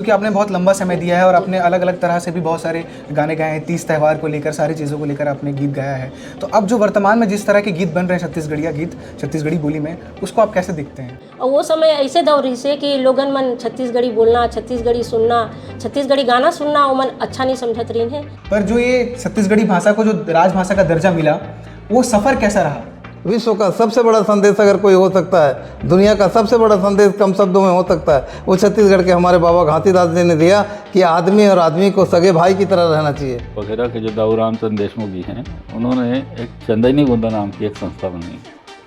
क्योंकि आपने बहुत लंबा समय दिया है और आपने अलग अलग तरह से भी बहुत सारे गाने गाए हैं, 30 त्यौहार को लेकर सारी चीज़ों को लेकर आपने गीत गाया है। तो अब जो वर्तमान में जिस तरह के गीत बन रहे हैं छत्तीसगढ़िया गीत, छत्तीसगढ़ी बोली में, उसको आप कैसे देखते हैं? और वो समय ऐसे दौर रही से कि लोगन मन छत्तीसगढ़ी बोलना, छत्तीसगढ़ी सुनना, छत्तीसगढ़ी गाना सुनना वो मन अच्छा नहीं समझत रही है। पर जो ये छत्तीसगढ़ी भाषा को जो राजभाषा का दर्जा मिला, वो सफ़र कैसा रहा? विश्व का सबसे बड़ा संदेश अगर कोई हो सकता है, दुनिया का सबसे बड़ा संदेश कम शब्दों में हो सकता है, वो छत्तीसगढ़ के हमारे बाबा घासीदास जी ने दिया कि आदमी और आदमी को सगे भाई की तरह रहना चाहिए। वगैरह के जो दाऊ रामचंद्र देशमुख जी हैं, उन्होंने एक चंदनी गोंदा नाम की एक संस्था बनाई।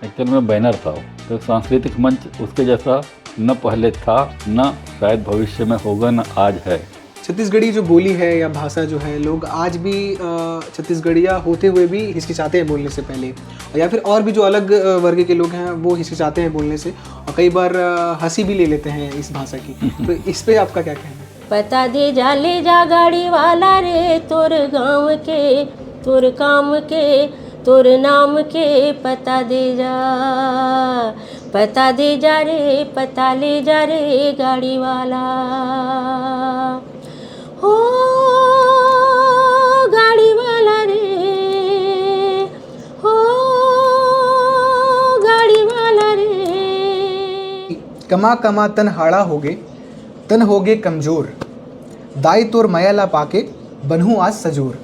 एक्चुअल में बैनर था, तो सांस्कृतिक मंच उसके जैसा न पहले था, न शायद भविष्य में होगा, न आज है। छत्तीसगढ़ी जो बोली है या भाषा जो है, लोग आज भी छत्तीसगढ़िया होते हुए भी हिचकिचाते हैं बोलने से पहले, या फिर और भी जो अलग वर्ग के लोग हैं वो हिचकिचाते हैं बोलने से, और कई बार हंसी भी ले लेते हैं इस भाषा की। तो इस पे आपका क्या कहना है? पता दे जा ले जा गाड़ी वाला रे, तोर गाँव के, तोर काम के, तोर नाम के पता दे जा, पता दे जा रे, पता ले जा रे गाड़ी वाला। हो गाड़ी वाला रे, हो गाड़ी वाला रे। कमा कमा तन हाड़ा होगे, तन होगे कमज़ोर, दाई तोर मयाला पाके बनहूँ आज सजोर।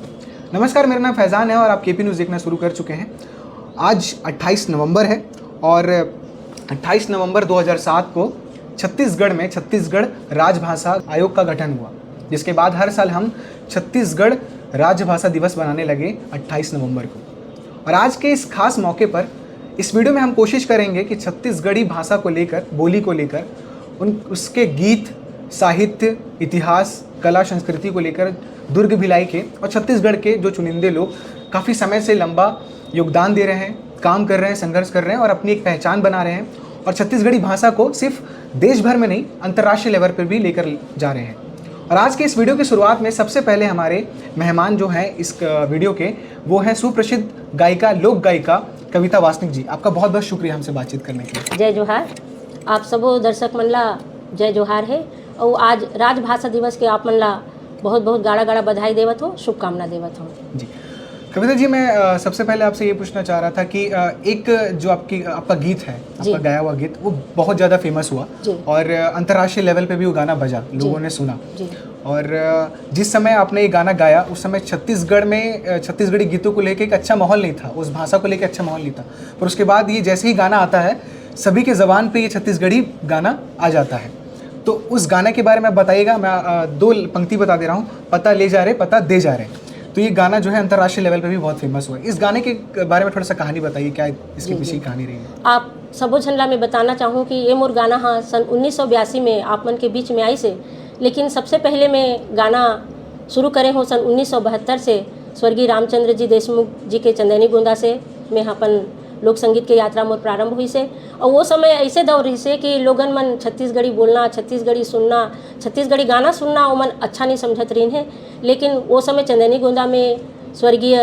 नमस्कार, मेरा नाम फैज़ान है और आप केपी न्यूज़ देखना शुरू कर चुके हैं। आज 28 नवंबर है और 28 नवंबर 2007 को छत्तीसगढ़ में छत्तीसगढ़ राजभाषा आयोग का गठन हुआ, जिसके बाद हर साल हम छत्तीसगढ़ राजभाषा दिवस बनाने लगे 28 नवंबर को। और आज के इस खास मौके पर इस वीडियो में हम कोशिश करेंगे कि छत्तीसगढ़ी भाषा को लेकर, बोली को लेकर, उसके गीत, साहित्य, इतिहास, कला, संस्कृति को लेकर दुर्ग भिलाई के और छत्तीसगढ़ के जो चुनिंदे लोग काफ़ी समय से लंबा योगदान दे रहे हैं, काम कर रहे हैं, संघर्ष कर रहे हैं और अपनी एक पहचान बना रहे हैं, और छत्तीसगढ़ी भाषा को सिर्फ देश भर में नहीं, अंतर्राष्ट्रीय लेवल पर भी लेकर जा रहे हैं। और आज के इस वीडियो की शुरुआत में सबसे पहले हमारे मेहमान जो हैं इस वीडियो के, वो हैं सुप्रसिद्ध गायिका, लोक गायिका कविता वासनिक जी। आपका बहुत बहुत शुक्रिया हमसे बातचीत करने के लिए। जय जोहार। आप सबो दर्शक मन ला जय जोहार है। और आज राजभाषा दिवस के आप मन ला बहुत बहुत गाड़ा गाड़ा बधाई देवत हो, शुभकामना देवत हो जी। कविता जी, मैं सबसे पहले आपसे ये पूछना चाह रहा था कि एक जो आपका गीत है, आपका गाया हुआ गीत, वो बहुत ज़्यादा फेमस हुआ और अंतर्राष्ट्रीय लेवल पे भी वो गाना बजा, लोगों ने सुना। और जिस समय आपने ये गाना गाया उस समय छत्तीसगढ़ में छत्तीसगढ़ी गीतों को लेकर एक अच्छा माहौल नहीं था, उस भाषा को लेकर अच्छा माहौल नहीं था। पर उसके बाद ये जैसे ही गाना आता है, सभी के ज़बान पे ये छत्तीसगढ़ी गाना आ जाता है। तो उस गाने के बारे में बताइएगा। मैं दो पंक्ति बता दे रहा हूँ। पता ले जा रहे, पता दे जा रहे। तो ये गाना जो है अंतर्राष्ट्रीय लेवल पे भी बहुत फेमस हुआ है। इस गाने के बारे में थोड़ा सा कहानी बताइए, क्या इसके पीछे की कहानी रही है? आप सबो झन ला मैं बताना चाहूँ कि ये मोर गाना हाँ सन 1982 में आप मन के बीच में आई से, लेकिन सबसे पहले मैं गाना शुरू करे हूँ सन 1972 से स्वर्गीय रामचंद्र जी देशमुख जी के चंदनी गोंदा से मैं अपन लोक संगीत के यात्रा मोर प्रारंभ हुई से। और वो समय ऐसे दौर रही से कि लोगन मन छत्तीसगढ़ी बोलना, छत्तीसगढ़ी सुनना, छत्तीसगढ़ी गाना सुनना वो मन अच्छा नहीं समझत रही हैं। लेकिन वो समय चंदनी गोंदा में स्वर्गीय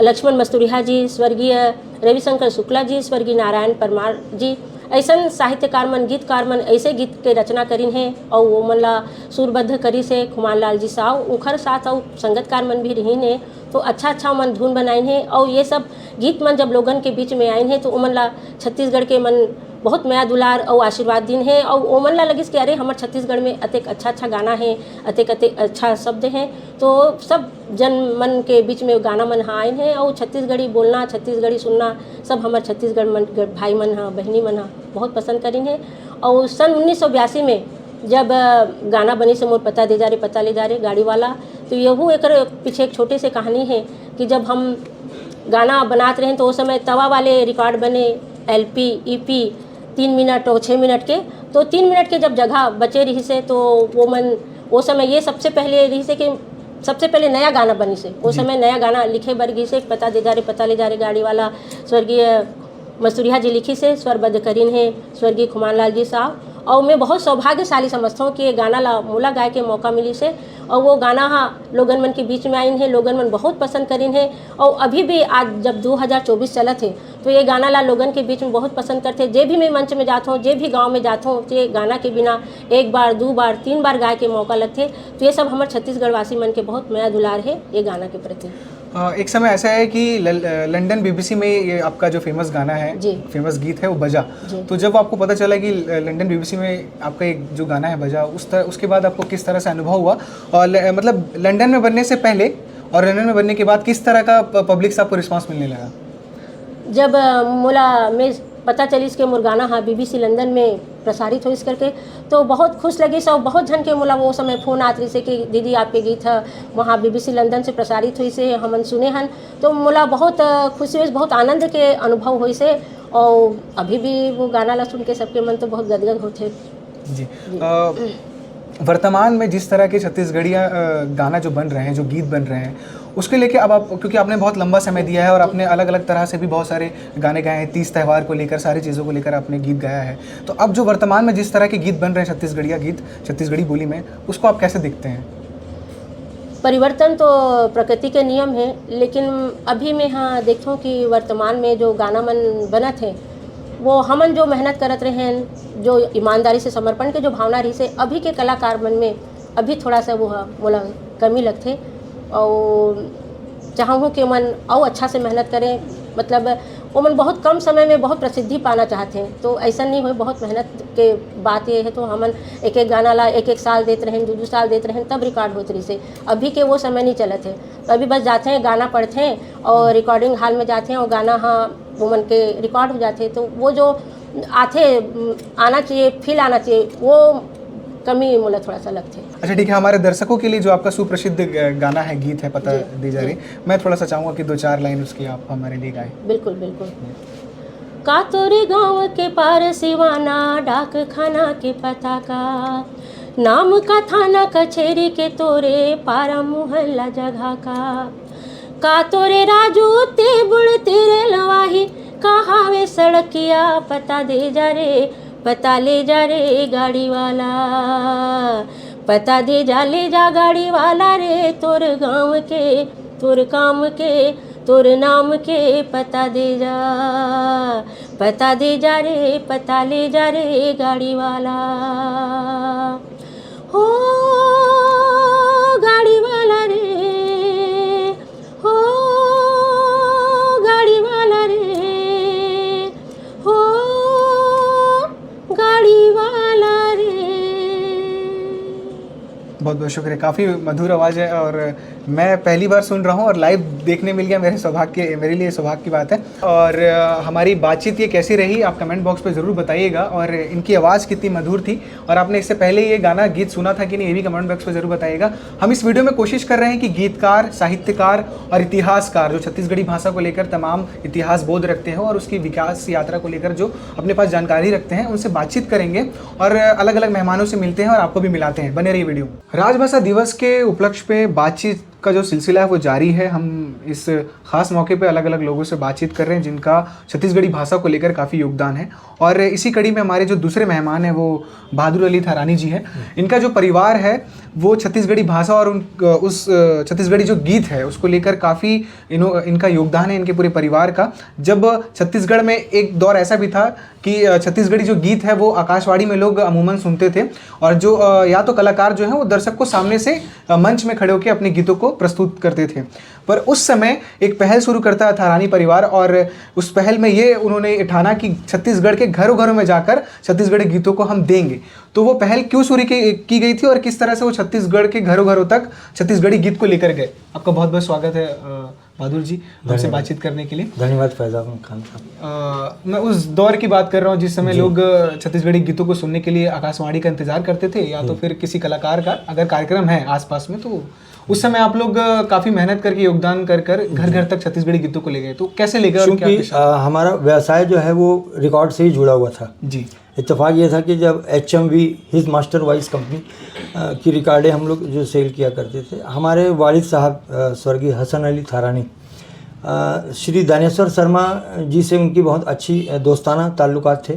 लक्ष्मण मस्तूरिया जी, स्वर्गीय रविशंकर शुक्ला जी, स्वर्गीय नारायण परमार जी, ऐसा साहित्यकार मन, गीतकार मन ऐसे गीत के रचना करीन हैं और वो मन ला सुरबद्ध करी से खुमान लाल जी साव उखर साथ और संगतकार मन भी रहीन है। तो अच्छा अच्छा मन धुन बनाइन है और ये सब गीत मन जब लोगन के बीच में आइन है तो उमन ला छत्तीसगढ़ के मन बहुत माया दुलार और आशीर्वाद दिन है। और ओमन ला लगिस कि अरे हमारे छत्तीसगढ़ में अतेक अच्छा अच्छा गाना है, अतेक अतेक अच्छा शब्द हैं। तो सब जन मन के बीच में गाना मन हाँ आइन है और छत्तीसगढ़ी बोलना, छत्तीसगढ़ी सुनना सब हमारे छत्तीसगढ़ मन भाई मन हाँ, बहनी मन हाँ बहुत पसंद करीन है। और सन 1982 में जब गाना बनी से मोर पता दे जा रहे, पता ले जा रहे गाड़ी वाला, तो यहू एक पीछे एक छोटे से कहानी है कि जब हम गाना बनाते रहे तो उस समय तवा वाले रिकॉर्ड बने, LP EP 3 मिनट और 6 मिनट के। तो 3 मिनट के जब जगह बचे रही से तो वो समय ये सबसे पहले रही से कि सबसे पहले नया गाना बनी से वो समय नया गाना लिखे बरगी से पता दे जा रहे, पता ले जा रहे गाड़ी वाला स्वर्गीय मस्तूरिया जी लिखी से स्वरबद्ध करीन है स्वर्गीय खुमान लाल जी साहब। और मैं बहुत सौभाग्यशाली समझता हूँ कि ये गाना ला मोला गाय के मौका मिली से और वो गाना हाँ लोगन मन के बीच में आइन है, लोगन मन बहुत पसंद करीन है। और अभी भी आज जब 2024 चलत है तो ये गाना ला लोगन के बीच में बहुत पसंद करते। जे भी मैं मंच में जाता हूँ, जे भी गांव में जाता हूँ, ये गाना के बिना एक बार, दो बार, तीन बार गाय के मौका लगते। तो ये सब हमारे छत्तीसगढ़ वासी मन के बहुत माया दुलार है ये गाना के प्रति। एक समय ऐसा है कि लंदन बीबीसी में ये आपका जो फेमस गाना है, जी। फेमस गीत है वो बजा। तो जब आपको पता चला कि लंदन बीबीसी में आपका एक जो गाना है बजा, उसके बाद आपको किस तरह से अनुभव हुआ, और मतलब लंदन में बनने से पहले और लंदन में बनने के बाद किस तरह का पब्लिक से आपको रिस्पॉन्स मिलने लगा? जब मोला में पता चली इसके मोर गाना हाँ बीबीसी लंदन में प्रसारित हो इस करके, तो बहुत खुश लगी। सब बहुत जन के मोला वो समय फ़ोन आत रही से कि दीदी आपके गीत है वहाँ बीबीसी लंदन से प्रसारित हुई से हमन सुने हन। तो मोला बहुत खुशी हुई, बहुत आनंद के अनुभव हुई से, और अभी भी वो गाना ला सुन के सबके मन तो बहुत गदगद होते। जी, वर्तमान में जिस तरह के छत्तीसगढ़िया गाना जो बन रहे हैं, जो गीत बन रहे हैं, उसके लेके अब आप, क्योंकि आपने बहुत लंबा समय दिया है और आपने अलग अलग तरह से भी बहुत सारे गाने गाए हैं, 30 त्यौहार को लेकर, सारी चीज़ों को लेकर आपने गीत गाया है, तो अब जो वर्तमान में जिस तरह के गीत बन रहे हैं छत्तीसगढ़िया गीत, छत्तीसगढ़ी बोली में, उसको आप कैसे देखते हैं? परिवर्तन तो प्रकृति के नियम है, लेकिन अभी मैं हाँ देखता हूँ कि वर्तमान में जो गाना मन बनत है वो हमन जो मेहनत करत रहे हैं, जो ईमानदारी से समर्पण के जो भावना रही से, अभी के कलाकार मन में अभी थोड़ा सा वो मोला कमी लगते। और चाहूँ कि मन और अच्छा से मेहनत करें, मतलब वो मन बहुत कम समय में बहुत प्रसिद्धि पाना चाहते हैं, तो ऐसा नहीं हो, बहुत मेहनत के बात ये है। तो हमन एक एक गाना ला एक एक साल देते रहें, 2-2 साल देते रहें, तब रिकॉर्ड होते रही से। अभी के वो समय नहीं चलते है, तो अभी बस जाते हैं गाना पढ़ते हैं और रिकॉर्डिंग हॉल में जाते हैं और गाना हाँ वो मन के रिकॉर्ड हो जाते हैं। तो वो जो आना चाहिए, फील आना चाहिए, वो कमी मुझे थोड़ा सा लगती है। अच्छा ठीक है, हमारे दर्शकों के लिए जो आपका सुप्रसिद्ध गाना है, गीत है पता दी जा रही, मैं थोड़ा सा चाहूँगा कि 2-4 लाइन उसकी आप हमारे लिए गाएं। बिल्कुल बिल्कुल। का तोरे गाँव के पार सिवाना, डाक खाना के पता का नाम का थाना कचेरी के तोरे पारा मोहल्ला जगह का तोरे राजू ते बुड़ तेरे लवाही, कहाँ वे सड़किया पता दे जा रे, पता ले जा रे गाड़ी वाला, पता दे जा ले जा गाड़ी वाला रे, तोर गाँव के, तोर काम के, तोर नाम के पता दे जा, पता दे जा रे, पता ले जा रे गाड़ी वाला। हो गाड़ी वाला रे, हो गाड़ी वाला रे, हो गाड़ी वाला रे। बहुत बहुत शुक्रिया, काफ़ी मधुर आवाज़ है और मैं पहली बार सुन रहा हूँ और लाइव देखने मिल गया, मेरे लिए सौभाग्य की बात है। और हमारी बातचीत ये कैसी रही आप कमेंट बॉक्स पे ज़रूर बताइएगा, और इनकी आवाज़ कितनी मधुर थी और आपने इससे पहले ये गाना गीत सुना था कि नहीं, ये भी कमेंट बॉक्स पे ज़रूर बताइएगा। हम इस वीडियो में कोशिश कर रहे हैं कि गीतकार, साहित्यकार और इतिहासकार जो छत्तीसगढ़ी भाषा को लेकर तमाम इतिहास बोध रखते हैं और उसकी विकास यात्रा को लेकर जो अपने पास जानकारी रखते हैं, उनसे बातचीत करेंगे और अलग अलग मेहमानों से मिलते हैं और आपको भी मिलाते हैं। बने रहिए वीडियो। राजभाषा दिवस के उपलक्ष्य पे बातचीत का जो सिलसिला है वो जारी है। हम इस खास मौके पे अलग अलग लोगों से बातचीत कर रहे हैं जिनका छत्तीसगढ़ी भाषा को लेकर काफ़ी योगदान है, और इसी कड़ी में हमारे जो दूसरे मेहमान हैं वो बहादुर अली थारानी जी हैं। इनका जो परिवार है वो छत्तीसगढ़ी भाषा और उस छत्तीसगढ़ी जो गीत है उसको लेकर काफ़ी इनका योगदान है, इनके पूरे परिवार का। जब छत्तीसगढ़ में एक दौर ऐसा भी था कि छत्तीसगढ़ी जो गीत है वो आकाशवाणी में लोग अमूमन सुनते थे, और जो या तो कलाकार जो हैं वो दर्शक को सामने से मंच में खड़े होकर अपने गीतों को प्रस्तुत करते थे। पर उस समय एक पहल शुरू करता है थारानी परिवार, और उस पहल में ये उन्होंने ठाना कि छत्तीसगढ़ के घरों घरों में जाकर छत्तीसगढ़ी गीतों को हम देंगे। तो वो पहल क्यों शुरू की गई थी और किस तरह से वो छत्तीसगढ़ के घरों घरों तक छत्तीसगढ़ी गीत को लेकर गए। आपका बहुत बहुत स्वागत है बहादुर जी, हमसे बातचीत करने के लिए। धन्यवाद फैजान खान साहब। मैं उस दौर की बात कर रहा हूँ जिस समय लोग छत्तीसगढ़ी गीतों को सुनने के लिए आकाशवाणी का इंतजार करते थे, या तो फिर किसी कलाकार का अगर कार्यक्रम है आसपास में, तो उस समय आप लोग काफ़ी मेहनत करके योगदान कर घर घर तक छत्तीसगढ़ी गीतों को ले गए। तो कैसे ले गए? क्योंकि हमारा व्यवसाय जो है वो रिकॉर्ड से ही जुड़ा हुआ था जी। इत्तेफाक ये था कि जब HMV his master voice company की रिकॉर्डें हम लोग जो सेल किया करते थे, हमारे वालिद साहब स्वर्गीय हसन अली थारानी श्री दानेश्वर शर्मा जी से उनकी बहुत अच्छी दोस्ताना ताल्लुकात थे,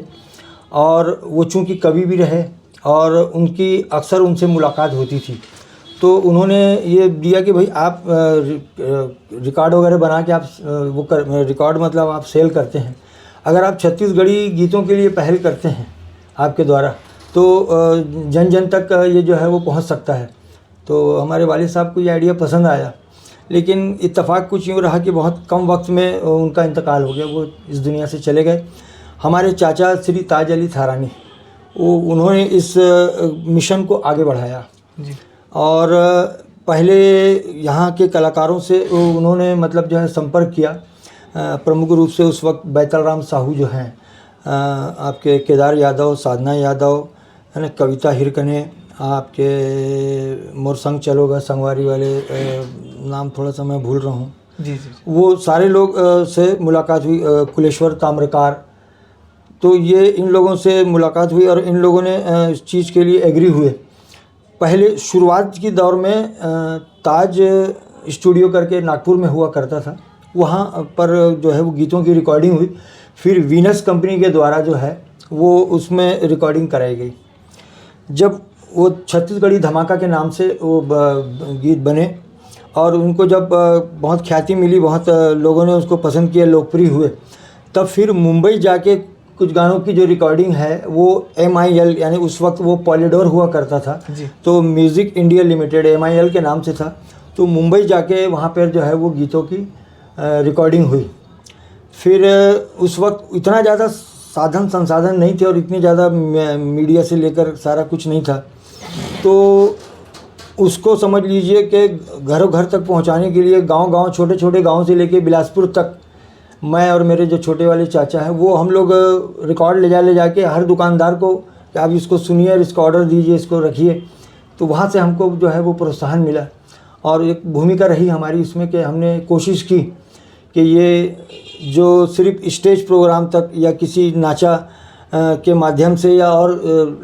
और वो चूँकि कवि भी रहे और उनकी अक्सर उनसे मुलाकात होती थी। तो उन्होंने ये दिया कि भाई आप रिकॉर्ड वगैरह बना के आप रिकॉर्ड मतलब आप सेल करते हैं, अगर आप छत्तीसगढ़ी गीतों के लिए पहल करते हैं आपके द्वारा तो जन जन तक ये जो है वो पहुंच सकता है। तो हमारे वालिद साहब को ये आइडिया पसंद आया, लेकिन इत्तेफाक कुछ यूँ रहा कि बहुत कम वक्त में उनका इंतकाल हो गया, वो इस दुनिया से चले गए। हमारे चाचा श्री ताज अली थारानी उन्होंने इस मिशन को आगे बढ़ाया जी। और पहले यहाँ के कलाकारों से उन्होंने मतलब जो है संपर्क किया। प्रमुख रूप से उस वक्त बैतल राम साहू जो हैं, आपके केदार यादव, साधना यादव, है ना, कविता हिरकने, आपके मोरसंग चलोगा संगवारी वाले, नाम थोड़ा सा मैं भूल रहा हूँ जी जी। वो सारे लोग से मुलाकात हुई। कुलेश्वर ताम्रकार, तो ये इन लोगों से मुलाकात हुई और इन लोगों ने इस चीज़ के लिए एग्री हुए। पहले शुरुआत की दौर में ताज स्टूडियो करके नागपुर में हुआ करता था, वहाँ पर जो है वो गीतों की रिकॉर्डिंग हुई। फिर वीनस कंपनी के द्वारा जो है वो उसमें रिकॉर्डिंग कराई गई। जब वो छत्तीसगढ़ी धमाका के नाम से वो गीत बने और उनको जब बहुत ख्याति मिली, बहुत लोगों ने उसको पसंद किया, लोकप्रिय हुए, तब फिर मुंबई जाके कुछ गानों की जो रिकॉर्डिंग है वो MIL यानी उस वक्त वो पॉलीडोर हुआ करता था, तो म्यूज़िक इंडिया लिमिटेड MIL के नाम से था। तो मुंबई जाके वहाँ पर जो है वो गीतों की रिकॉर्डिंग हुई। फिर उस वक्त इतना ज़्यादा साधन संसाधन नहीं थे और इतनी ज़्यादा मीडिया से लेकर सारा कुछ नहीं था, तो उसको समझ लीजिए कि घरों घर तक पहुंचाने के लिए गांव-गांव, छोटे छोटे गांव से लेके बिलासपुर तक मैं और मेरे जो छोटे वाले चाचा हैं वो हम लोग रिकॉर्ड ले जाके हर दुकानदार को कि आप इसको सुनिए और इसको ऑर्डर दीजिए, इसको रखिए। तो वहाँ से हमको जो है वो प्रोत्साहन मिला और एक भूमिका रही हमारी इसमें कि हमने कोशिश की कि ये जो सिर्फ स्टेज प्रोग्राम तक या किसी नाचा के माध्यम से या और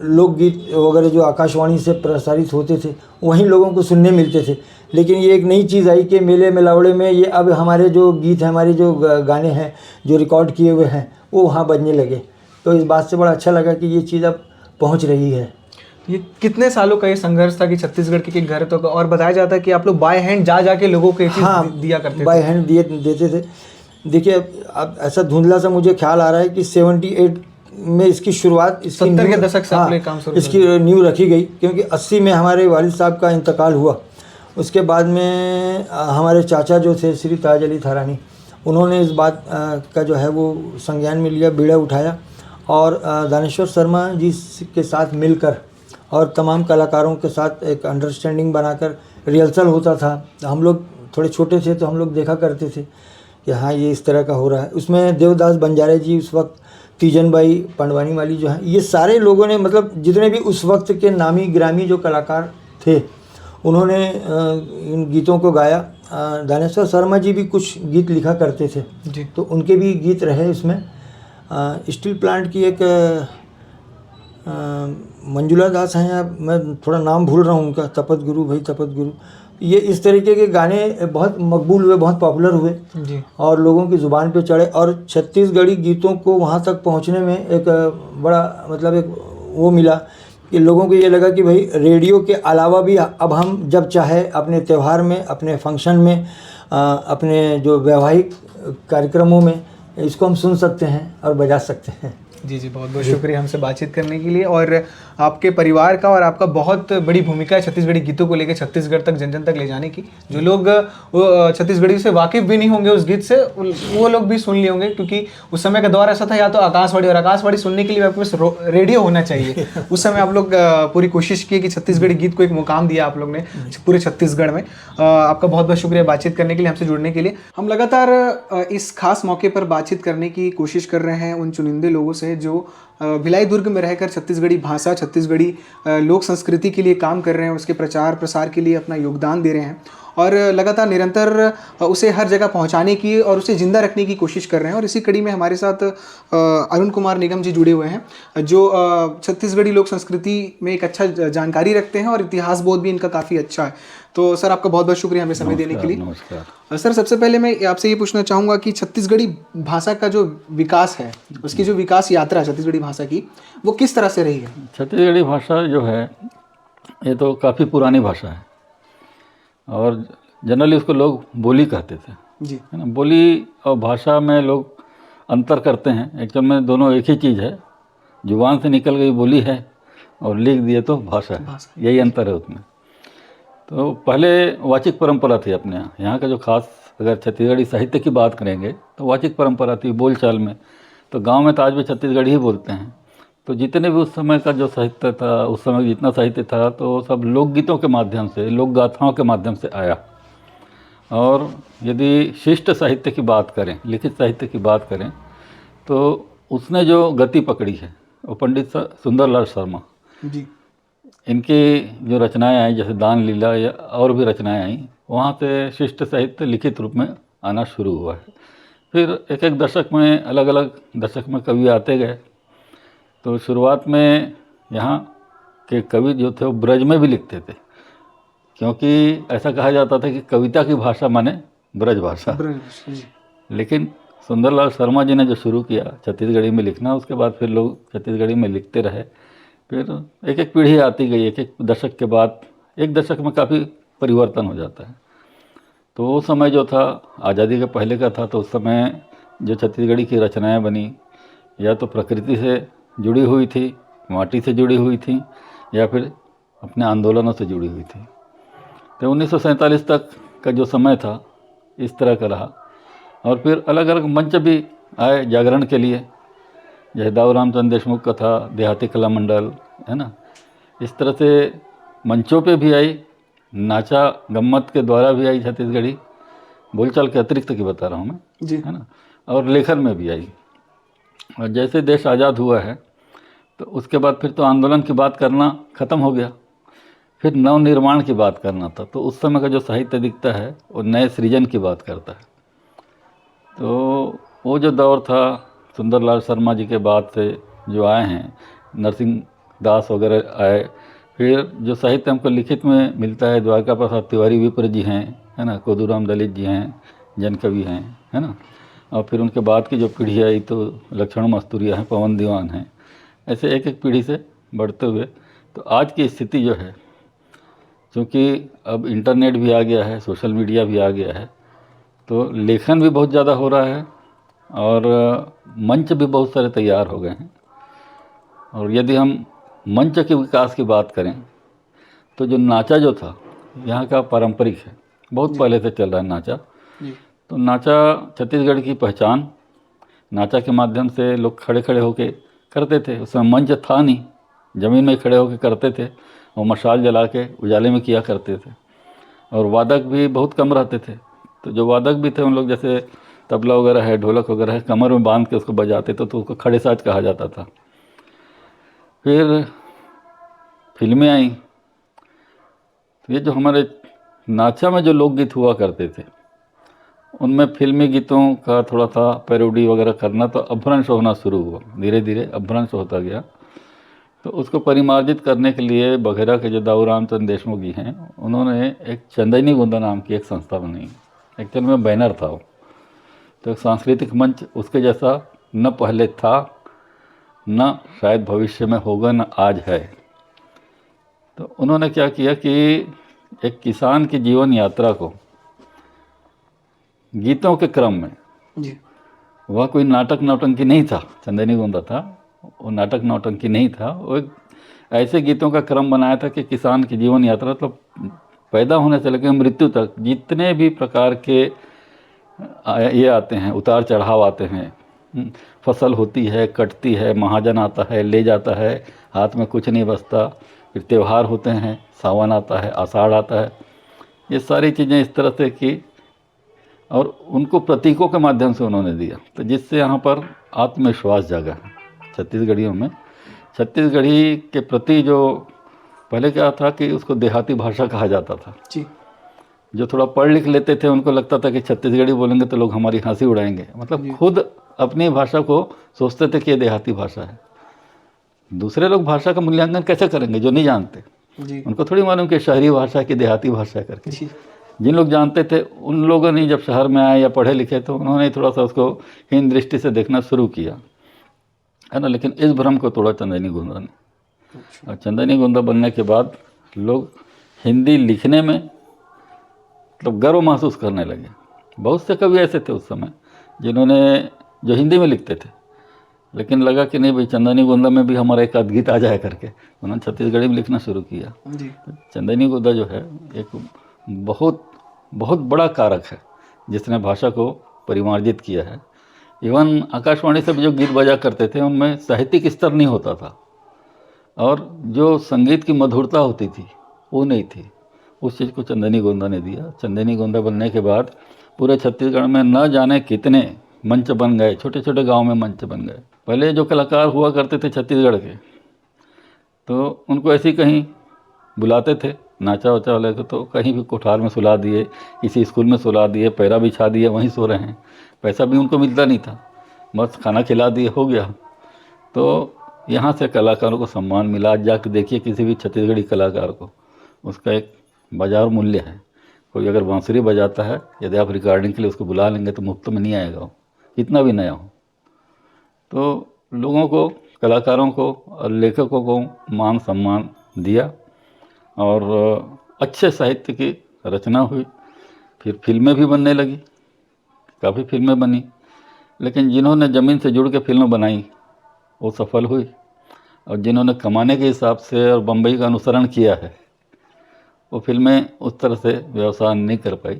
लोकगीत वगैरह जो आकाशवाणी से प्रसारित होते थे वहीं लोगों को सुनने मिलते थे, लेकिन ये एक नई चीज़ आई कि मेले मिलावड़े में ये अब हमारे जो गीत हैं, हमारे जो गाने हैं जो रिकॉर्ड किए हुए हैं वो वहाँ बजने लगे। तो इस बात से बड़ा अच्छा लगा कि ये चीज़ अब पहुँच रही है। ये कितने सालों का ये संघर्ष था कि छत्तीसगढ़ के घर तो, और बताया जाता है कि आप लोग बाय हैंड जाके लोगों को ये चीज़ दिया करते थे? बाय हैंड देते थे। देखिए अब ऐसा धुंधला सा मुझे ख्याल आ रहा है कि 78 में इसकी शुरुआत, 70 के दशक से आपने काम शुरू इसकी नींव रखी गई, क्योंकि 80 में हमारे वालिद साहब का इंतकाल हुआ। उसके बाद में हमारे चाचा जो थे श्री ताज अली थारानी, उन्होंने इस बात का जो है वो संज्ञान में लिया, बीड़ा उठाया और दानेश्वर शर्मा जी के साथ मिलकर और तमाम कलाकारों के साथ एक अंडरस्टैंडिंग बनाकर रिहर्सल होता था। हम लोग थोड़े छोटे थे तो हम लोग देखा करते थे कि हाँ ये इस तरह का हो रहा है। उसमें देवदास बंजारे जी, उस वक्त तीजन बाई पंडवानी वाली जो हैं, ये सारे लोगों ने मतलब जितने भी उस वक्त के नामी ग्रामी जो कलाकार थे उन्होंने इन गीतों को गाया। दानेश्वर शर्मा जी भी कुछ गीत लिखा करते थे जी। तो उनके भी गीत रहे इसमें। स्टील प्लांट की एक मंजुला दास हैं, मैं थोड़ा नाम भूल रहा हूँ उनका, तपत गुरु भाई तपत गुरु, ये इस तरीके के गाने बहुत मकबूल हुए, बहुत पॉपुलर हुए जी। और लोगों की ज़ुबान पे चढ़े और छत्तीसगढ़ी गीतों को वहाँ तक पहुँचने में एक बड़ा मतलब एक वो मिला कि लोगों को ये लगा कि भाई रेडियो के अलावा भी अब हम जब चाहे अपने त्यौहार में, अपने फंक्शन में, अपने जो वैवाहिक कार्यक्रमों में इसको हम सुन सकते हैं और बजा सकते हैं। जी जी, बहुत बहुत शुक्रिया हमसे बातचीत करने के लिए। और आपके परिवार का और आपका बहुत बड़ी भूमिका है छत्तीसगढ़ी गीतों को लेकर छत्तीसगढ़ तक, जन जन तक ले जाने की। जो लोग वो छत्तीसगढ़ी से वाकिफ़ भी नहीं होंगे उस गीत से, वो लोग भी सुन लिए होंगे, क्योंकि उस समय का दौर ऐसा था या तो आकाशवाणी, और आकाशवाणी सुनने के लिए आपके पास रेडियो होना चाहिए। उस समय आप लोग पूरी कोशिश की कि छत्तीसगढ़ी गीत को एक मुकाम दिया आप लोग ने पूरे छत्तीसगढ़ में। आपका बहुत बहुत शुक्रिया बातचीत करने के लिए, हमसे जुड़ने के लिए। हम लगातार इस खास मौके पर बातचीत करने की कोशिश कर रहे हैं उन चुनिंदे लोगों से जो भिलाई दुर्ग में रहकर छत्तीसगढ़ी भाषा, छत्तीसगढ़ी लोक संस्कृति के लिए काम कर रहे हैं, उसके प्रचार प्रसार के लिए अपना योगदान दे रहे हैं और लगातार निरंतर उसे हर जगह पहुंचाने की और उसे ज़िंदा रखने की कोशिश कर रहे हैं। और इसी कड़ी में हमारे साथ अरुण कुमार निगम जी जुड़े हुए हैं जो छत्तीसगढ़ी लोक संस्कृति में एक अच्छा जानकारी रखते हैं और इतिहास बोध भी इनका काफ़ी अच्छा है। तो सर आपका बहुत बहुत शुक्रिया हमें समय देने के लिए। नमस्कार सर, सबसे पहले मैं आपसे ये पूछना चाहूँगा कि छत्तीसगढ़ी भाषा का जो विकास है, उसकी जो विकास यात्रा है छत्तीसगढ़ी भाषा की, वो किस तरह से रही है? छत्तीसगढ़ी भाषा जो है ये तो काफ़ी पुरानी भाषा है और जनरली उसको लोग बोली कहते थे, जी। है ना। बोली और भाषा में लोग अंतर करते हैं, एक्चुअल में दोनों एक ही चीज़ है। जुबान से निकल गई बोली है और लिख दिए तो भाषा है, यही अंतर है उसमें। तो पहले वाचिक परंपरा थी अपने यहाँ का जो खास, अगर छत्तीसगढ़ी साहित्य की बात करेंगे तो वाचिक परंपरा थी बोलचाल में। तो गांव में तो आज भी छत्तीसगढ़ी ही बोलते हैं। तो जितने भी उस समय का जो साहित्य था, उस समय जितना साहित्य था, तो सब लोकगीतों के माध्यम से, लोक गाथाओं के माध्यम से आया। और यदि शिष्ट साहित्य की बात करें, लिखित साहित्य की बात करें, तो उसने जो गति पकड़ी है वो पंडित सुंदरलाल शर्मा, जी। इनकी जो रचनाएं आई, जैसे दान लीला या और भी रचनाएं आई, वहाँ से शिष्ट साहित्य लिखित रूप में आना शुरू हुआ है। फिर एक एक दशक में, अलग अलग दशक में कवि आते गए। तो शुरुआत में यहाँ के कवि जो थे वो ब्रज में भी लिखते थे, क्योंकि ऐसा कहा जाता था कि कविता की भाषा माने ब्रज भाषा। लेकिन सुंदरलाल शर्मा जी ने जो शुरू किया छत्तीसगढ़ी में लिखना, उसके बाद फिर लोग छत्तीसगढ़ी में लिखते रहे। फिर एक एक पीढ़ी आती गई, एक एक दशक के बाद, एक दशक में काफ़ी परिवर्तन हो जाता है। तो वो समय जो था आज़ादी के पहले का था, तो उस समय जो छत्तीसगढ़ी की रचनाएं बनी, या तो प्रकृति से जुड़ी हुई थी, माटी से जुड़ी हुई थी, या फिर अपने आंदोलनों से जुड़ी हुई थी। तो 1947 तक का जो समय था इस तरह का रहा। और फिर अलग अलग मंच भी आए जागरण के लिए, जैसे दाऊ रामचंद्र देशमुख का था देहाती कला मंडल, है ना। इस तरह से मंचों पे भी आई, नाचा गम्मत के द्वारा भी आई छत्तीसगढ़ी, बोलचाल के अतिरिक्त की बता रहा हूँ मैं, जी। है ना। और लेखन में भी आई। और जैसे देश आज़ाद हुआ है तो उसके बाद फिर तो आंदोलन की बात करना ख़त्म हो गया, फिर नवनिर्माण की बात करना था। तो उस समय का जो साहित्य दिखता है वो नए सृजन की बात करता है। तो वो जो दौर था, सुंदरलाल शर्मा जी के बाद से जो आए हैं, नरसिंह दास वगैरह आए। फिर जो साहित्य हमको लिखित में मिलता है, द्वारका प्रसाद तिवारी विप्र जी हैं, है ना, कोदूराम दलित जी हैं, जनकवि हैं, है ना। और फिर उनके बाद की जो पीढ़ी आई तो लक्ष्मण मस्तूरिया हैं, पवन दीवान हैं, ऐसे एक एक पीढ़ी से बढ़ते हुए तो आज की स्थिति जो है, क्योंकि अब इंटरनेट भी आ गया है, सोशल मीडिया भी आ गया है, तो लेखन भी बहुत ज़्यादा हो रहा है और मंच भी बहुत सारे तैयार हो गए हैं। और यदि हम मंच के विकास की बात करें तो जो नाचा जो था यहाँ का पारंपरिक है, बहुत पहले से चल रहा है नाचा। तो नाचा छत्तीसगढ़ की पहचान, नाचा के माध्यम से लोग खड़े खड़े होके करते थे। उस समय मंच था नहीं, ज़मीन में खड़े होके करते थे और मशाल जला के उजाले में किया करते थे। और वादक भी बहुत कम रहते थे, तो जो वादक भी थे उन लोग जैसे तबला वगैरह है, ढोलक वगैरह है, कमर में बांध के उसको बजाते थे, तो उसको खड़े साज कहा जाता था। फिर फिल्में आई, तो ये जो हमारे नाचा में जो लोकगीत हुआ करते थे उनमें फिल्मी गीतों का थोड़ा सा पैरोडी वगैरह करना तो अपभ्रंश होना शुरू हुआ, धीरे धीरे अपभ्रंश होता गया। तो उसको परिमार्जित करने के लिए बघेरा के जो दाऊ रामचंद्र देशमुख जी हैं, उन्होंने एक चंदनी गोंदा नाम की एक संस्था बनाई। एक्चुअल में बैनर था वो, तो एक सांस्कृतिक मंच उसके जैसा न पहले था, न शायद भविष्य में होगा, न आज है। तो उन्होंने क्या किया कि एक किसान की जीवन यात्रा को गीतों के क्रम में, जी। वह कोई नाटक नौटंकी नहीं था, चंदनी गोंदा था, वो नाटक नौटंकी नहीं था, वो एक ऐसे गीतों का क्रम बनाया था कि किसान की जीवन यात्रा, तो पैदा होने से लेकर मृत्यु तक जितने भी प्रकार के ये आते हैं, उतार चढ़ाव आते हैं, फसल होती है, कटती है, महाजन आता है, ले जाता है, हाथ में कुछ नहीं बचता, फिर त्यौहार होते हैं, सावन आता है, आषाढ़ आता है, ये सारी चीज़ें इस तरह से की और उनको प्रतीकों के माध्यम से उन्होंने दिया, तो जिससे यहाँ पर आत्मविश्वास जागा छत्तीसगढ़ियों में। छत्तीसगढ़ी के प्रति जो पहले क्या था कि उसको देहाती भाषा कहा जाता था जी। जो थोड़ा पढ़ लिख लेते थे उनको लगता था कि छत्तीसगढ़ी बोलेंगे तो लोग हमारी हंसी उड़ाएंगे, मतलब खुद अपनी भाषा को सोचते थे कि ये देहाती भाषा है। दूसरे लोग भाषा का मूल्यांकन कैसे करेंगे जो नहीं जानते, जी। उनको थोड़ी मालूम कि शहरी भाषा की देहाती भाषा है करके। जिन लोग जानते थे उन लोगों ने जब शहर में आए या पढ़े लिखे तो उन्होंने थोड़ा सा उसको हीन दृष्टि से देखना शुरू किया, है ना। लेकिन इस भ्रम को तोड़ा चंदनी गोंदा ने, और चंदनी गोंदा बनने के बाद लोग हिंदी लिखने में मतलब गर्व महसूस करने लगे। बहुत से कवि ऐसे थे उस समय जिन्होंने जो हिंदी में लिखते थे, लेकिन लगा कि नहीं भाई चंदनी गोंदा में भी हमारा एक गीत आ जाए करके उन्होंने छत्तीसगढ़ी में लिखना शुरू किया। जी। चंदनी गोंदा जो है एक बहुत बहुत बड़ा कारक है जिसने भाषा को परिमार्जित किया है। इवन आकाशवाणी से भी जो गीत बजा करते थे उनमें साहित्यिक स्तर नहीं होता था और जो संगीत की मधुरता होती थी वो नहीं थी। उस चीज़ को चंदनी गोंदा ने दिया। चंदनी गोंदा बनने के बाद पूरे छत्तीसगढ़ में न जाने कितने मंच बन गए, छोटे छोटे गांव में मंच बन गए। पहले जो कलाकार हुआ करते थे छत्तीसगढ़ के, तो उनको ऐसे ही कहीं बुलाते थे नाचा वाचा वाले को, तो कहीं भी कोठार में सुला दिए, किसी स्कूल में सुला दिए, पैरा बिछा दिए, वहीं सो रहे हैं। पैसा भी उनको मिलता नहीं था, बस खाना खिला दिए, हो गया। तो यहाँ से कलाकारों को सम्मान मिला। आज जाकर देखिए किसी भी छत्तीसगढ़ी कलाकार को, उसका एक बाजार मूल्य है। कोई अगर बांसुरी बजाता है, यदि आप रिकॉर्डिंग के लिए उसको बुला लेंगे तो मुफ्त में नहीं आएगा वो, कितना भी नया हो। तो लोगों को, कलाकारों को और लेखकों को मान सम्मान दिया और अच्छे साहित्य की रचना हुई। फिर फिल्में भी बनने लगी, काफ़ी फिल्में बनी, लेकिन जिन्होंने ज़मीन से जुड़ के फिल्में बनाई वो सफल हुई, और जिन्होंने कमाने के हिसाब से और बम्बई का अनुसरण किया है वो फिल्में उस तरह से व्यवसाय नहीं कर पाई।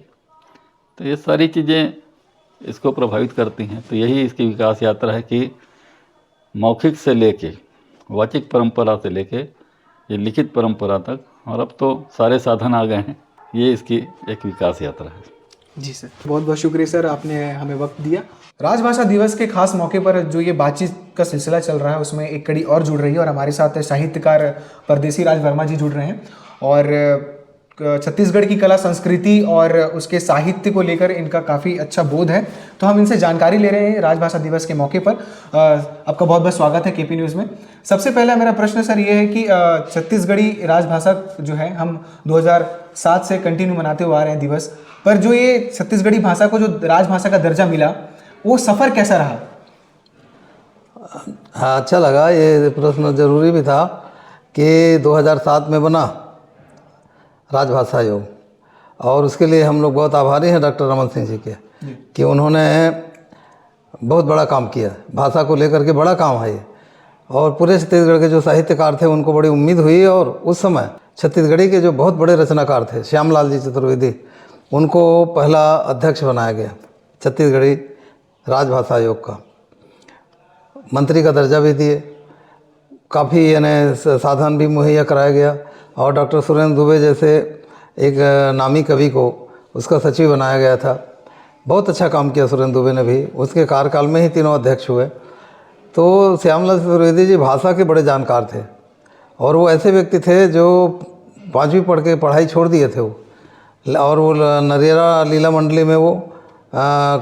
तो ये सारी चीज़ें इसको प्रभावित करती हैं। तो यही इसकी विकास यात्रा है कि मौखिक से लेके वाचिक परंपरा से लेके ये लिखित परंपरा तक, और अब तो सारे साधन आ गए हैं। ये इसकी एक विकास यात्रा है। जी सर, बहुत बहुत शुक्रिया सर, आपने हमें वक्त दिया। राजभाषा दिवस के खास मौके पर जो ये बातचीत का सिलसिला चल रहा है उसमें एक कड़ी और जुड़ रही है और हमारे साथ साहित्यकार परदेसी राज वर्मा जी जुड़ रहे हैं और छत्तीसगढ़ की कला संस्कृति और उसके साहित्य को लेकर इनका काफ़ी अच्छा बोध है। तो हम इनसे जानकारी ले रहे हैं राजभाषा दिवस के मौके पर। आपका बहुत बहुत स्वागत है केपी न्यूज़ में। सबसे पहला मेरा प्रश्न सर ये है कि छत्तीसगढ़ी राजभाषा जो है हम 2007 से कंटिन्यू मनाते हुए आ रहे हैं दिवस, पर जो ये छत्तीसगढ़ी भाषा को जो राजभाषा का दर्जा मिला वो सफ़र कैसा रहा? हाँ, अच्छा लगा। ये प्रश्न ज़रूरी भी था कि 2007 में बना राजभाषा आयोग, और उसके लिए हम लोग बहुत आभारी हैं डॉक्टर रमन सिंह जी के कि उन्होंने बहुत बड़ा काम किया। भाषा को लेकर के बड़ा काम है ये, और पूरे छत्तीसगढ़ के जो साहित्यकार थे उनको बड़ी उम्मीद हुई। और उस समय छत्तीसगढ़ी के जो बहुत बड़े रचनाकार थे श्यामलाल जी चतुर्वेदी, उनको पहला अध्यक्ष बनाया गया छत्तीसगढ़ी राजभाषा आयोग का। मंत्री का दर्जा भी दिए, काफ़ी यानी साधन भी मुहैया कराया गया, और डॉक्टर सुरेंद्र दुबे जैसे एक नामी कवि को उसका सचिव बनाया गया था। बहुत अच्छा काम किया सुरेंद्र दुबे ने भी, उसके कार्यकाल में ही तीनों अध्यक्ष हुए। तो श्यामलाल चतुर्वेदी जी भाषा के बड़े जानकार थे, और वो ऐसे व्यक्ति थे जो 5वीं पढ़ के पढ़ाई छोड़ दिए थे वो, और वो नरेरा लीला मंडली में वो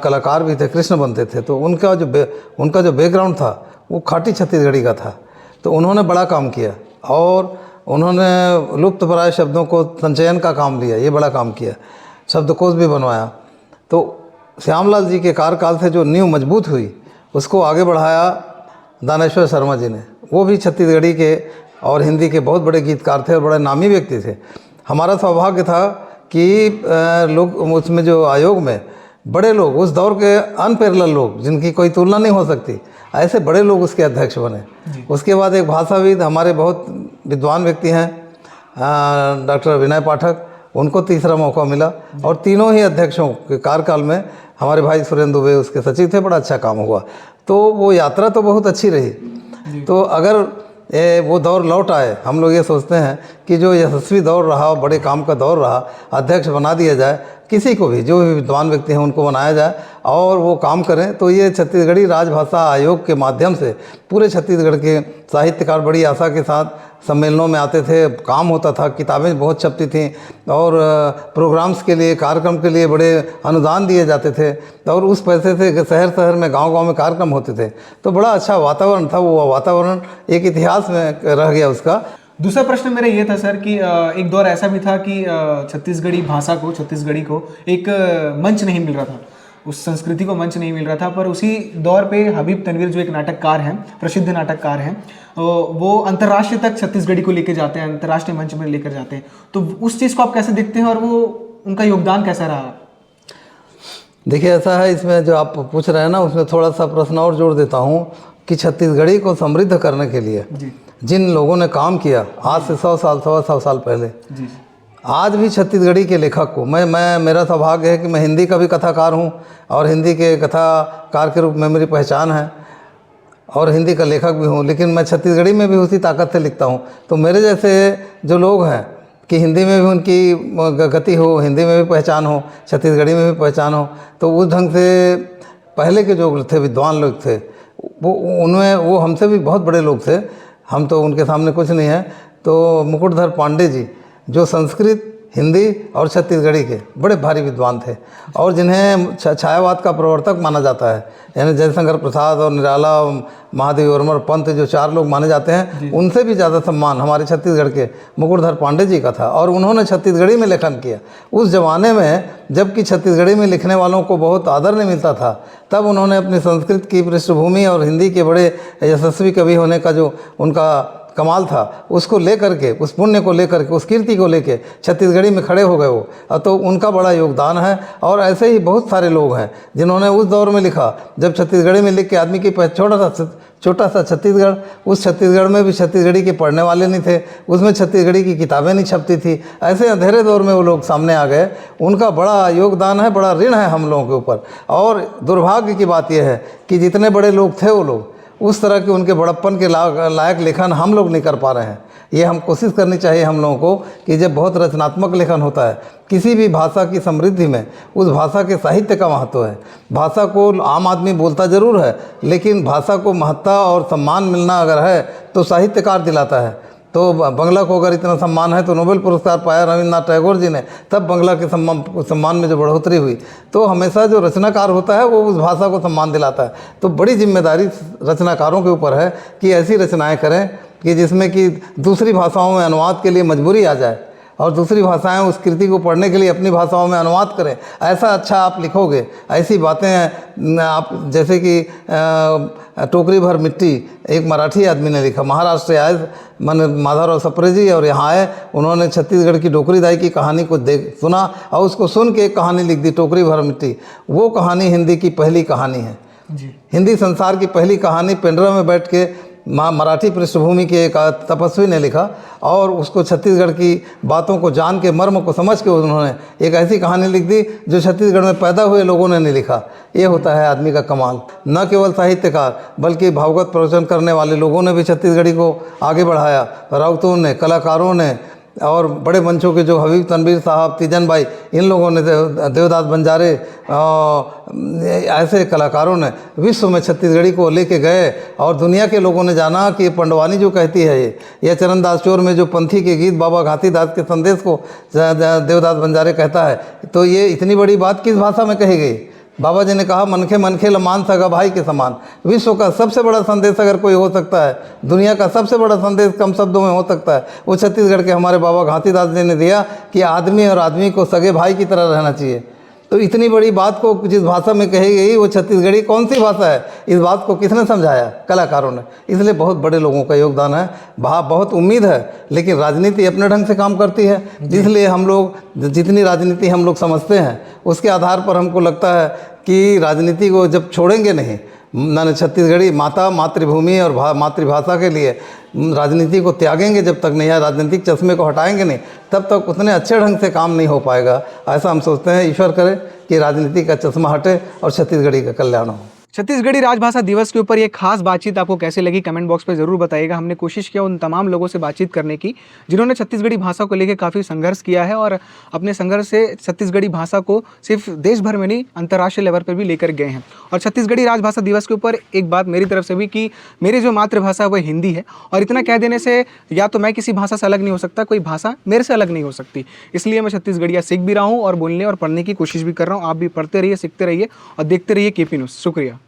कलाकार भी थे, कृष्ण बनते थे। तो उनका जो बैकग्राउंड था वो खाटी छत्तीसगढ़ी का था। तो उन्होंने बड़ा काम किया, और उन्होंने लुप्तप्राय शब्दों को संचयन का काम लिया, ये बड़ा काम किया, शब्दकोश भी बनवाया। तो श्यामलाल जी के कार्यकाल से जो नींव मजबूत हुई उसको आगे बढ़ाया दानेश्वर शर्मा जी ने। वो भी छत्तीसगढ़ी के और हिंदी के बहुत बड़े गीतकार थे और बड़े नामी व्यक्ति थे। हमारा सौभाग्य था कि लोग उसमें जो आयोग में बड़े लोग, उस दौर के अनपैरेलल लोग जिनकी कोई तुलना नहीं हो सकती, ऐसे बड़े लोग उसके अध्यक्ष बने। उसके बाद एक भाषाविद, हमारे बहुत विद्वान व्यक्ति हैं डॉक्टर विनय पाठक, उनको तीसरा मौका मिला, और तीनों ही अध्यक्षों के कार्यकाल में हमारे भाई सुरेंद्र दुबे उसके सचिव थे। बड़ा अच्छा काम हुआ। तो वो यात्रा तो बहुत अच्छी रही। तो अगर वो दौर लौट आए, हम लोग ये सोचते हैं कि जो यशस्वी दौर रहा, बड़े काम का दौर रहा, अध्यक्ष बना दिया जाए, किसी को भी, जो भी विद्वान व्यक्ति हैं उनको बनाया जाए और वो काम करें, तो ये छत्तीसगढ़ी राजभाषा आयोग के माध्यम से पूरे छत्तीसगढ़ के साहित्यकार बड़ी आशा के साथ सम्मेलनों में आते थे, काम होता था, किताबें बहुत छपती थीं, और प्रोग्राम्स के लिए, कार्यक्रम के लिए बड़े अनुदान दिए जाते थे, और उस पैसे से शहर शहर में, गांव-गांव में कार्यक्रम होते थे। तो बड़ा अच्छा वातावरण था। वो वातावरण एक इतिहास में रह गया उसका। दूसरा प्रश्न मेरा ये था सर कि एक दौर ऐसा भी था कि छत्तीसगढ़ी भाषा को, छत्तीसगढ़ी को एक मंच नहीं मिल रहा था, उस संस्कृति को मंच नहीं मिल रहा था। पर उसी दौर पे हबीब तनवीर जो एक नाटककार हैं, प्रसिद्ध नाटककार हैं, वो अंतर्राष्ट्रीय तक छत्तीसगढ़ी को लेकर जाते हैं, अंतर्राष्ट्रीय मंच में लेकर जाते हैं। तो उस चीज़ को आप कैसे देखते हैं, और वो उनका योगदान कैसा रहा? देखिए ऐसा है, इसमें जो आप पूछ रहे हैं ना, उसमें थोड़ा सा प्रश्न और जोड़ देता हूँ कि छत्तीसगढ़ी को समृद्ध करने के लिए जी जिन लोगों ने काम किया आज से 100 साल 100 साल पहले, जी आज भी छत्तीसगढ़ी के लेखक को मैं मेरा सौभाग्य है कि मैं हिंदी का भी कथाकार हूँ और हिंदी के कथाकार के रूप में मेरी पहचान है और हिंदी का लेखक भी हूँ, लेकिन मैं छत्तीसगढ़ी में भी उसी ताकत से लिखता हूँ। तो मेरे जैसे जो लोग हैं कि हिंदी में भी उनकी गति हो, हिंदी में भी पहचान हो, छत्तीसगढ़ी में भी पहचान हो, तो उस ढंग से पहले के जो थे विद्वान लोग थे वो हमसे भी बहुत बड़े लोग थे, हम तो उनके सामने कुछ नहीं है। तो मुकुटधर पांडे जी जो संस्कृत, हिंदी और छत्तीसगढ़ी के बड़े भारी विद्वान थे और जिन्हें छायावाद का प्रवर्तक माना जाता है, यानी जयशंकर प्रसाद और निराला, महादेव वर्मा और पंत जो 4 लोग माने जाते हैं, उनसे भी ज़्यादा सम्मान हमारे छत्तीसगढ़ के मुकुटधर पांडे जी का था और उन्होंने छत्तीसगढ़ी में लेखन किया। उस ज़माने में जबकि छत्तीसगढ़ी में लिखने वालों को बहुत आदर नहीं मिलता था, तब उन्होंने अपनी संस्कृत की पृष्ठभूमि और हिंदी के बड़े यशस्वी कवि होने का जो उनका कमाल था उसको लेकर के, उस पुण्य को लेकर के, उस कीर्ति को लेके छत्तीसगढ़ी में खड़े हो गए वो, तो उनका बड़ा योगदान है। और ऐसे ही बहुत सारे लोग हैं जिन्होंने उस दौर में लिखा जब छत्तीसगढ़ी में लिख के आदमी की छोटा सा छत्तीसगढ़, उस छत्तीसगढ़ में भी छत्तीसगढ़ी के पढ़ने वाले नहीं थे, उसमें छत्तीसगढ़ी की किताबें नहीं छपती थी। ऐसे अंधेरे दौर में वो लोग सामने आ गए, उनका बड़ा योगदान है, बड़ा ऋण है हम लोगों के ऊपर। और दुर्भाग्य की बात यह है कि जितने बड़े लोग थे वो लोग उस तरह के उनके बड़प्पन के लायक लेखन हम लोग नहीं कर पा रहे हैं। ये हम कोशिश करनी चाहिए हम लोगों को कि जब बहुत रचनात्मक लेखन होता है किसी भी भाषा की समृद्धि में, उस भाषा के साहित्य का महत्व है। भाषा को आम आदमी बोलता ज़रूर है, लेकिन भाषा को महत्ता और सम्मान मिलना अगर है तो साहित्यकार दिलाता है। तो बंगला को अगर इतना सम्मान है तो नोबेल पुरस्कार पाया रविन्द्रनाथ टैगोर जी ने, तब बंगला के सम्मान में जो बढ़ोतरी हुई। तो हमेशा जो रचनाकार होता है वो उस भाषा को सम्मान दिलाता है। तो बड़ी जिम्मेदारी रचनाकारों के ऊपर है कि ऐसी रचनाएं करें कि जिसमें कि दूसरी भाषाओं में अनुवाद के लिए मजबूरी आ जाए और दूसरी भाषाएं उस कृति को पढ़ने के लिए अपनी भाषाओं में अनुवाद करें। ऐसा अच्छा आप लिखोगे, ऐसी बातें आप, जैसे कि टोकरी भर मिट्टी एक मराठी आदमी ने लिखा, महाराष्ट्र से आए माधवराव सप्रे जी और यहाँ आए, उन्होंने छत्तीसगढ़ की डोकरीदाई की कहानी को सुना और उसको सुन के एक कहानी लिख दी, टोकरी भर मिट्टी। वो कहानी हिंदी की पहली कहानी है जी। हिंदी संसार की पहली कहानी पेंड्रा में बैठ के मराठी पृष्ठभूमि के एक तपस्वी ने लिखा और उसको छत्तीसगढ़ की बातों को जान के, मर्म को समझ के उन्होंने एक ऐसी कहानी लिख दी जो छत्तीसगढ़ में पैदा हुए लोगों ने नहीं लिखा। ये होता है आदमी का कमाल। न केवल साहित्यकार बल्कि भावगत प्रवचन करने वाले लोगों ने भी छत्तीसगढ़ी को आगे बढ़ाया। राउतों ने, कलाकारों ने और बड़े मंचों के जो हबीब तनवीर साहब, तीजन भाई, इन लोगों ने, देवदास बंजारे, ऐसे कलाकारों ने विश्व में छत्तीसगढ़ी को लेके गए और दुनिया के लोगों ने जाना कि पंडवानी जो कहती है ये चरणदास चोर में जो पंथी के गीत बाबा घाटीदास के संदेश को देवदास बंजारे कहता है, तो ये इतनी बड़ी बात किस भाषा में कही गई। बाबा जी ने कहा, मनखे मनखे लमान सगा भाई के समान। विश्व का सबसे बड़ा संदेश अगर कोई हो सकता है, दुनिया का सबसे बड़ा संदेश कम शब्दों में हो सकता है, वो छत्तीसगढ़ के हमारे बाबा घाटीदास जी ने दिया कि आदमी और आदमी को सगे भाई की तरह रहना चाहिए। तो इतनी बड़ी बात को जिस भाषा में कही गई वो छत्तीसगढ़ी कौन सी भाषा है, इस बात को किसने समझाया? कलाकारों ने। इसलिए बहुत बड़े लोगों का योगदान है। बहुत उम्मीद है, लेकिन राजनीति अपने ढंग से काम करती है, इसलिए हम लोग जितनी राजनीति हम लोग समझते हैं उसके आधार पर हमको लगता है कि राजनीति को जब छोड़ेंगे नहीं, मैंने छत्तीसगढ़ी माता, मातृभूमि और मातृभाषा के लिए राजनीति को त्यागेंगे जब तक नहीं, या राजनीतिक चश्मे को हटाएंगे नहीं, तब तक उतने अच्छे ढंग से काम नहीं हो पाएगा। ऐसा हम सोचते हैं। ईश्वर करे कि राजनीति का चश्मा हटे और छत्तीसगढ़ी का कल्याण हो। छत्तीसगढ़ी राजभाषा दिवस के ऊपर ये खास बातचीत आपको कैसे लगी, कमेंट बॉक्स पे ज़रूर बताइएगा। हमने कोशिश किया उन तमाम लोगों से बातचीत करने की जिन्होंने छत्तीसगढ़ी भाषा को लेकर काफ़ी संघर्ष किया है और अपने संघर्ष से छत्तीसगढ़ी भाषा को सिर्फ देश भर में नहीं, अंतर्राष्ट्रीय लेवल पर भी लेकर गए हैं। और छत्तीसगढ़ी राजभाषा दिवस के ऊपर एक बात मेरी तरफ से भी कि मेरी जो मातृभाषा है वह हिंदी है, और इतना कह देने से या तो मैं किसी भाषा से अलग नहीं हो सकता, कोई भाषा मेरे से अलग नहीं हो सकती। इसलिए मैं छत्तीसगढ़िया सीख भी रहा हूँ और बोलने और पढ़ने की कोशिश भी कर रहा हूँ। आप भी पढ़ते रहिए, सीखते रहिए और देखते रहिए KP न्यूज़। शुक्रिया।